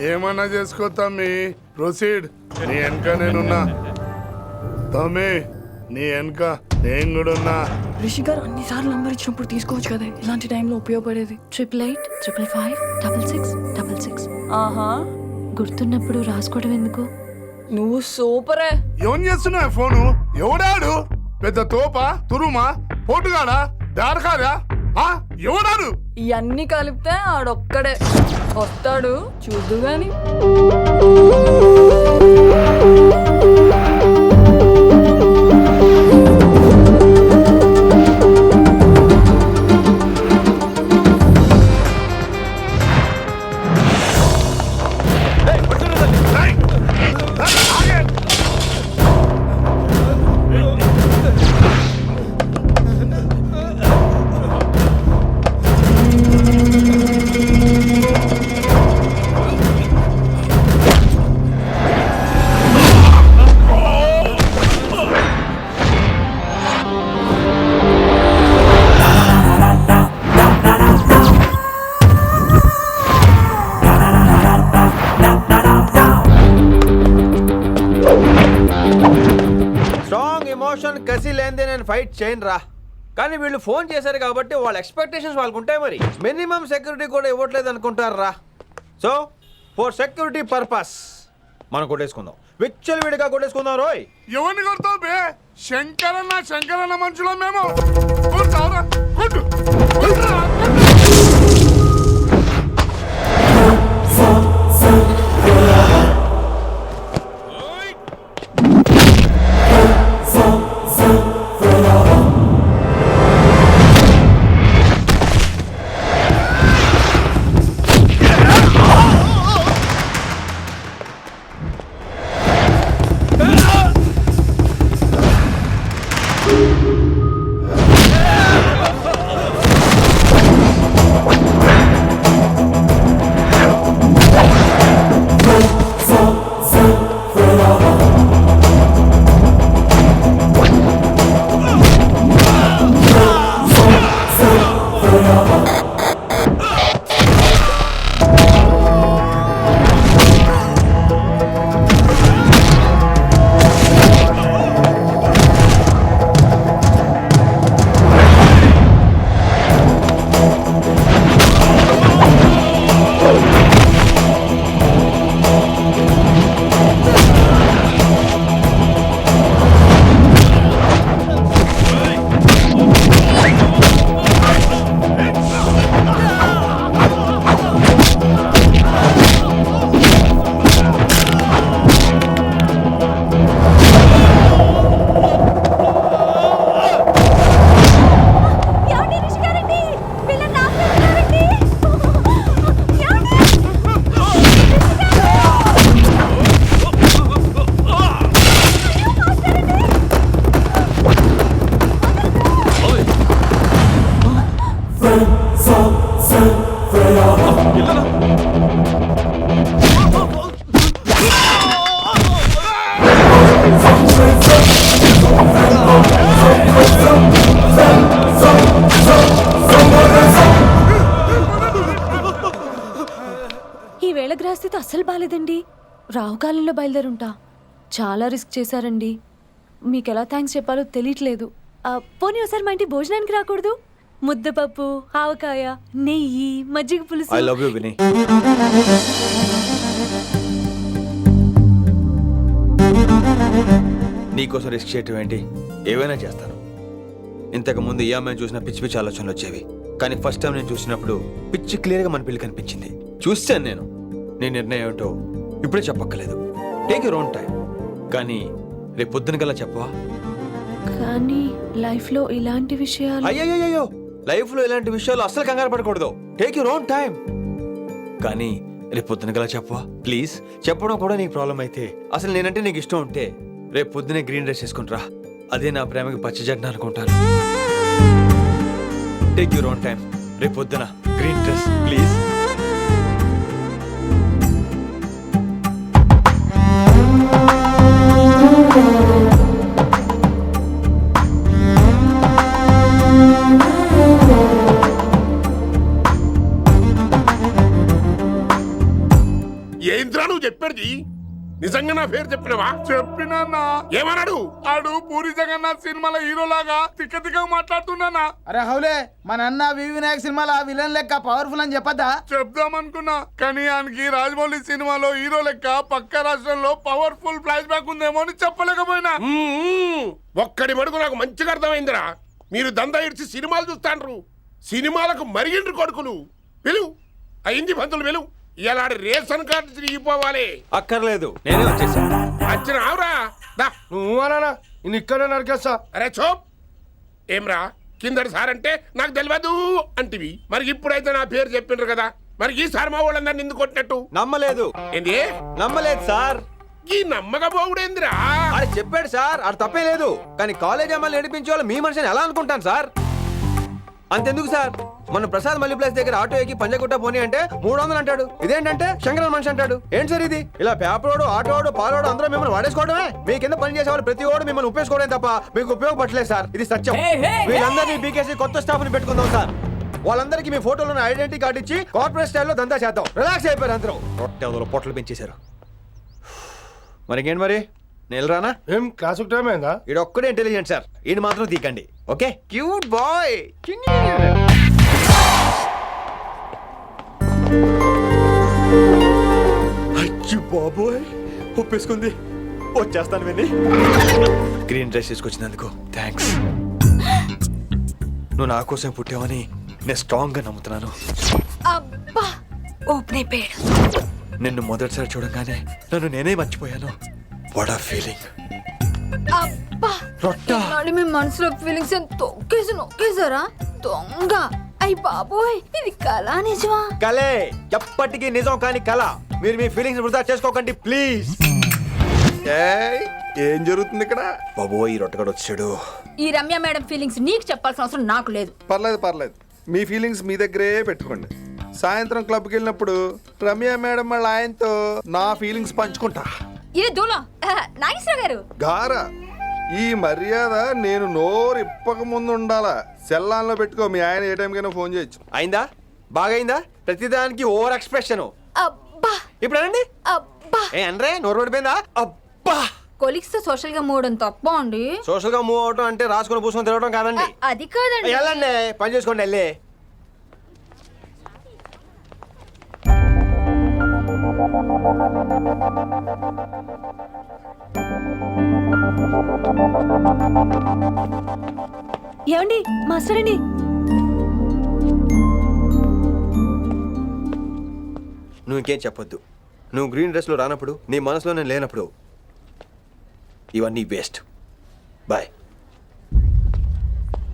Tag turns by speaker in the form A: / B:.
A: ఏమన్నా చేసుకో తమ్మి, ప్రొసీడ్. నీ వెనక నేనున్నా తమ్మి, నీ వెనక నేను కూడా ఉన్నా.
B: రిషి గారు అన్నిసార్లు నంబర్ ఇచ్చినప్పుడు తీసుకోవచ్చు కదా, ఇలాంటి టైంలో ఉపయోగపడేది.
C: 88855666.
B: ఆహా,
C: గుర్తున్నప్పుడు రాసుకోవడం ఎందుకు?
B: నువ్వు సూపరే.
A: ఏం చేస్తున్నావు ఫోను? ఎవడాడు? పెద్ద తోప, తురుమా, పోటుగాడా, దారకారా? ఎవడాడు?
B: ఇవన్నీ కలిపితే ఆడొక్కడే వస్తాడు, చూద్దు గాని.
D: కసి లేనిదే నేను ఫైట్ చేయను రా. కానీ వీళ్ళు ఫోన్ చేశారు కాబట్టి వాళ్ళ ఎక్స్పెక్టేషన్స్ వాళ్ళకు ఉంటాయి. మరి మినిమం సెక్యూరిటీ కూడా ఇవ్వట్లేదు అనుకుంటారు రా. సో ఫర్ సెక్యూరిటీ పర్పస్ మనం కొట్టేసుకుందాం, విచ్చలవిడిగా కొట్టేసుకుందాం. రోయ్
A: ఎవరిని కొడతావు బే? శంకరన్న మనుషులో మేము.
C: ఈ వేళ గ్రహస్థితి అస్సలు బాలేదండి. రావుకాలంలో బయలుదేరుంటా. చాలా రిస్క్ చేశారండి. మీకు ఎలా థ్యాంక్స్ చెప్పాలో తెలియట్లేదు. పోనీ ఒకసారి మా ఇంటి భోజనానికి రాకూడదు? ముద్దపప్పు, ఆవకాయ, నెయ్యి, మజ్జిగ పులుసు.
D: ఐ లవ్ యు విని. నీకోసం రిస్క్ చేయటం ఏంటి? ఏవైనా చేస్తాను. ఇంతకుముందు ఈ అమ్మాయిని చూసిన పిచ్చి పిచ్చి ఆలోచనలు వచ్చేవి, కానీ ఫస్ట్ టైం నేను చూసినప్పుడు పిచ్చి క్లియర్గా మన పిల్లి కనిపించింది. చూశాను నేను. నీ నిర్ణయం ఏమిటో ఇప్పుడే చెప్పక్కర్లేదు. Take your own time. కానీ రేపు పొద్దున కల్లా చెప్పవా?
C: కానీ లైఫ్లో ఇలాంటి విషయాలు.
D: అయ్యో, లైఫ్లో ఇలాంటి విషయాలు అస్సలు కంగారు పడకూడదు. Take your own time. కానీ రేపు పొద్దున కల్లా చెప్పవా ప్లీజ్? చెప్పడం కూడా నీకు ప్రాబ్లం అయితే, అసలు నేనంటే నీకు ఇష్టం ఉంటే రేపు పొద్దునే గ్రీన్ డ్రెస్ వేసుకుంటారా. అదే నా ప్రేమకి పచ్చజెండ అనుకుంటాను. Take your own time. రేపు పొద్దున గ్రీన్ డ్రెస్ ప్లీజ్.
E: ఏంద్రా నువ్వు చెప్పేది? నిజంగా నా పేరు చెప్పినవా?
A: చెప్పినా
E: ఏమన్నాడు?
A: ఆడు పూరి జగన్నాథ్ సినిమాలో హీరోలాగా తిక్క తిక్క మాట్లాడుతున్నానా.
F: అరే హౌలే మన అన్న వి వినాయక్ సినిమాలో విలన్ లెక్క పవర్ఫుల్ అని చెప్పద్దా?
A: చెప్దామనుకున్నా కానీ ఆయనకి రాజమౌళి సినిమాలో హీరో లెక్క పక్క రాష్ట్రంలో పవర్ఫుల్ ఫ్లాష్ బ్యాక్ ఉందేమో అని చెప్పలేకపోయినా.
E: ఒక్కడి మడుగు నాకు మంచిగా అర్థమైందిరా. మీరు దందా ఇడిచి సినిమాలు చూస్తాండ్రు. సినిమాలకు మరిగిండ్రు కొడుకులు. పిలువు అయింది పంతులు పిలువు. ఇలా రేషన్ కార్డు తిరిగిపోవాలి.
D: అక్కర్లేదు, నేనే వచ్చేసాను.
E: వచ్చిన ఆవురా దా.
F: నువ్వు అనా నేను ఇక్కడే నరికేస్తా.
E: అరే చోప్. ఏమ్రా కిందటి సార్ అంటే నాకు తెలియదు అంటివి. మరి ఇప్పుడైతే నా పేరు చెప్పిండ్రు కదా, మరి ఈ సార్ మా వాళ్ళందరినీ ఎందుకు కొట్టినట్టు?
D: నమ్మలేదు.
E: ఏంది
D: నమ్మలేదు సార్.
E: ఈ నమ్మకపోవుడేందిరా?
D: అది చెప్పాడు సార్, అది తప్పే లేదు. కానీ కాలేజ్ అమ్మాయిలు నడిపించే వాళ్ళు మీ మనిషిని ఎలా అనుకుంటాను సార్? అంతెందుకు సార్, మన ప్రసాద్ మల్లి ప్లేస్ దగ్గర ఆటో ఎక్కి పంజగుట్ట పోనీ అంటే 300 అంటాడు. ఇదేంటంటే శంకరన్ మనిషి అంటాడు. ఏంటి సార్ ఇది? ఇలా పేపరోడు, ఆటోడు, పాలోడు అందరూ మిమ్మల్ని వాడేసుకోవడమే. మీ కింద పని చేసే వాళ్ళు ప్రతి ఓడు మిమ్మల్ని ఉపయోగించుకోవడం తప్ప మీకు ఉపయోగపడలేదు సార్. ఇది సత్యం. వీళ్ళందరినీ బీకేసి కొత్త స్టాఫ్ ని పెట్టుకుందాం సార్. వాళ్ళందరికీ మీ ఫోటోలను ఐడెంటిటీ కార్డు ఇచ్చి కార్పొరేట్ స్టైల్లో దందా చేద్దాం. రిలాక్స్ అయిపోయారు అందరూ. రొట్టె పొట్టలు పెంచేశారు. మరికేంటి మరి నేను రానా?
F: ఏం క్లాస్ టైం అయిందా?
D: ఈడు ఒక్కడే ఇంటెలిజెంట్ సార్, ఈయన మాత్రం తీకండి. Okay cute boy. అచ్చి బాబోయ్, ఒప్పేసుకుంది. వచ్చేస్తాను విని. గ్రీన్ డ్రెస్ తీసుకొచ్చినందుకు థ్యాంక్స్. నువ్వు నా కోసం పుట్టావని నేను స్ట్రాంగ్ గా నమ్ముతున్నాను.
C: అబ్బా ఓపెన్ అయిపోయాడు.
D: నిన్ను మొదటిసారి చూడంగానే నన్ను నేనే మర్చిపోయాను. వాట్ ఆ ఫీలింగ్.
C: అబ్బా
D: రొట్టా
C: మీ మనసులో ఫీలింగ్స్ తొక్కేసి నొక్కేసారా దొంగ? అయ్యి బాబోయ్, ఇది కళ నిజమా?
D: కలే, ఎప్పటికీ నిజం కాని కళ. మీరు మీ ఫీలింగ్స్ వృధా చేసుకోకండి ప్లీజ్.
A: ఏం జరుగుతుంది ఇక్కడ?
D: బాబోయ్, ఈ రొట్టగడు వచ్చాడు.
C: ఈ రమ్య మేడం ఫీలింగ్స్ నీకు చెప్పాల్సిన అవసరం నాకు లేదు.
A: పర్లేదు మీ ఫీలింగ్స్ మీ దగ్గరే పెట్టుకోండి. సాయంత్రం క్లబ్కి వెళ్ళినప్పుడు రమ్య మేడం వాళ్ళ ఆయనతో నా ఫీలింగ్స్ పంచుకుంటా.
C: ఇది దూలం నాగేశ్వర గారు.
A: గారా ఈ మర్యాద నేను నోరు ఇప్పక ముందు ఉండాలా. సెల్లాన్లో పెట్టుకో, మీ ఆయన ఏ టైంకైనా ఫోన్ చేయొచ్చు.
D: అయిందా? బాగైందా? ప్రతిదానికి ఓవర్ ఎక్స్ప్రెషన్.
C: అబ్బా
D: ఇప్పుడు అనండి.
C: అబ్బా
D: ఏ అనరే, నోరు పడిపోయిందా? అబ్బా.
C: కొలిక్స్ తో సోషల్ గా మూవడం తప్ప అండి.
D: సోషల్ గా మూవ్ అవటం అంటే రాసుకొని పూసుకొని తిరగడం కాదండి.
C: అది కాదండి.
D: వెళ్ళండి, పని చేసుకోండి వెళ్ళి.
C: ఏమండి మాస్టర్ అండి,
D: నువ్వు ఇంకేం చెప్పొద్దు. నువ్వు గ్రీన్ డ్రెస్లో రానప్పుడు, నీ మనసులో నేను లేనప్పుడు ఇవన్నీ వేస్ట్. బాయ్.